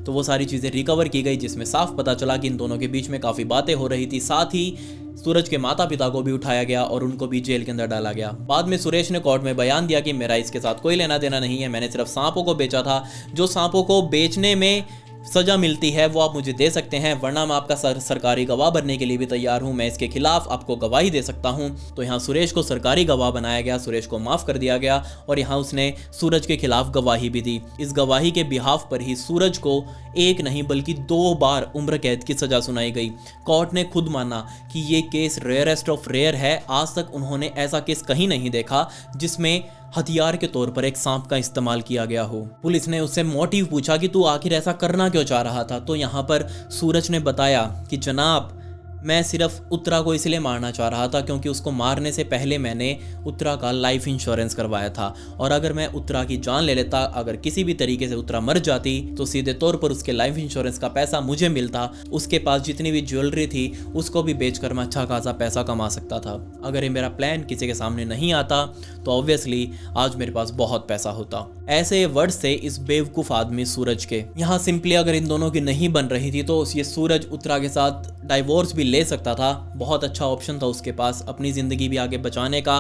तो वो सारी चीज़ें रिकवर की गई जिसमें साफ पता चला कि इन दोनों के बीच में काफ़ी बातें हो रही थी। साथ ही सूरज के माता पिता को भी उठाया गया और उनको भी जेल के अंदर डाला गया। बाद में सुरेश ने कोर्ट में बयान दिया कि मेरा इसके साथ कोई लेना देना नहीं है, मैंने सिर्फ सांपों को बेचा था। जो सांपों को बेचने में सजा मिलती है वो आप मुझे दे सकते हैं, वरना मैं आपका सरकारी गवाह बनने के लिए भी तैयार हूं। मैं इसके खिलाफ आपको गवाही दे सकता हूं। तो यहाँ सुरेश को सरकारी गवाह बनाया गया, सुरेश को माफ़ कर दिया गया और यहाँ उसने सूरज के खिलाफ गवाही भी दी। इस गवाही के बिहाफ पर ही सूरज को एक नहीं बल्कि 2 बार उम्र कैद की सज़ा सुनाई गई। कोर्ट ने खुद माना कि ये केस रेयरेस्ट ऑफ रेयर है। आज तक उन्होंने ऐसा केस कहीं नहीं देखा जिसमें हथियार के तौर पर एक सांप का इस्तेमाल किया गया हो। पुलिस ने उससे मोटिव पूछा कि तू आखिर ऐसा करना क्यों चाह रहा था। तो यहाँ पर सूरज ने बताया कि जनाब, मैं सिर्फ उत्तरा को इसलिए मारना चाह रहा था क्योंकि उसको मारने से पहले मैंने उत्तरा का लाइफ इंश्योरेंस करवाया था और अगर मैं उत्तरा की जान ले लेता, अगर किसी भी तरीके से उत्तरा मर जाती तो सीधे तौर पर उसके लाइफ इंश्योरेंस का पैसा मुझे मिलता। उसके पास जितनी भी ज्वेलरी थी उसको भी बेचकर मैं अच्छा खासा पैसा कमा सकता था। अगर ये मेरा प्लान किसी के सामने नहीं आता तो ऑब्वियसली आज मेरे पास बहुत पैसा होता। ऐसे वर्ड से इस बेवकूफ़ आदमी सूरज के यहाँ सिंपली अगर इन दोनों की नहीं बन रही थी तो ये सूरज उत्तरा के साथ डाइवोर्स भी ले सकता था। बहुत अच्छा ऑप्शन था उसके पास अपनी ज़िंदगी भी आगे बचाने का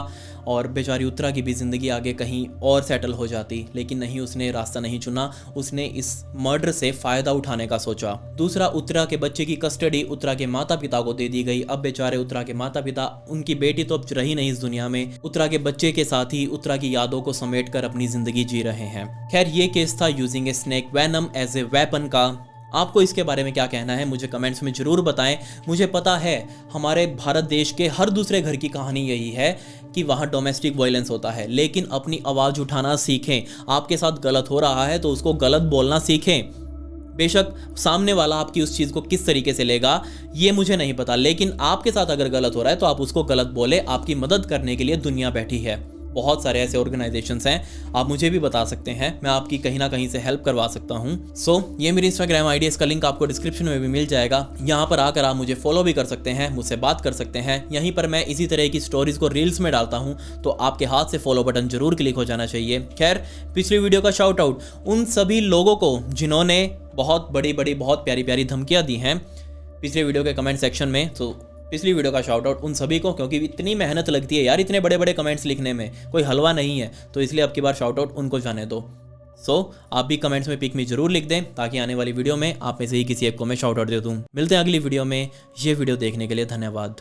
और बेचारी उत्तरा की भी ज़िंदगी आगे कहीं और सेटल हो जाती। लेकिन नहीं, उसने रास्ता नहीं चुना। उसने इस मर्डर से फ़ायदा उठाने का सोचा। दूसरा, उत्तरा के बच्चे की कस्टडी उत्तरा के माता पिता को दे दी गई। अब बेचारे उत्तरा के माता पिता, उनकी बेटी तो अब रही नहीं इस दुनिया में, उत्तरा के बच्चे के साथ ही उत्तरा की यादों को समेट कर अपनी ज़िंदगी जी रहे हैं। खैर, ये केस था using a snake venom as a weapon का। आपको इसके बारे में क्या कहना है मुझे कमेंट्स में ज़रूर बताएं। मुझे पता है हमारे भारत देश के हर दूसरे घर की कहानी यही है कि वहाँ डोमेस्टिक वायलेंस होता है, लेकिन अपनी आवाज़ उठाना सीखें। आपके साथ गलत हो रहा है तो उसको गलत बोलना सीखें। बेशक सामने वाला आपकी उस चीज़ को किस तरीके से लेगा ये मुझे नहीं पता, लेकिन आपके साथ अगर गलत हो रहा है तो आप उसको गलत बोले। आपकी मदद करने के लिए दुनिया बैठी है। बहुत सारे ऐसे ऑर्गेनाइजेशंस हैं, आप मुझे भी बता सकते हैं, मैं आपकी कहीं ना कहीं से हेल्प करवा सकता हूं। ये मेरी इंस्टाग्राम आईडी, इसका लिंक आपको डिस्क्रिप्शन में भी मिल जाएगा। यहां पर आकर आप मुझे फॉलो भी कर सकते हैं, मुझसे बात कर सकते हैं। यहीं पर मैं इसी तरह की स्टोरीज को रील्स में डालता हूं, तो आपके हाथ से फॉलो बटन जरूर क्लिक हो जाना चाहिए। खैर, पिछली वीडियो का शाउट आउट उन सभी लोगों को जिन्होंने बहुत बड़ी बहुत प्यारी प्यारी धमकियाँ दी हैं पिछले वीडियो के कमेंट सेक्शन में। तो पिछली वीडियो का शाउट आउट उन सभी को, क्योंकि इतनी मेहनत लगती है यार, इतने बड़े बड़े कमेंट्स लिखने में कोई हलवा नहीं है, तो इसलिए अब की बार शाउट आउट उनको जाने दो। आप भी कमेंट्स में पिक मी जरूर लिख दें ताकि आने वाली वीडियो में आप में से ही किसी एक को मैं शाउट आउट दे दूँ। मिलते हैं अगली वीडियो में। ये वीडियो देखने के लिए धन्यवाद।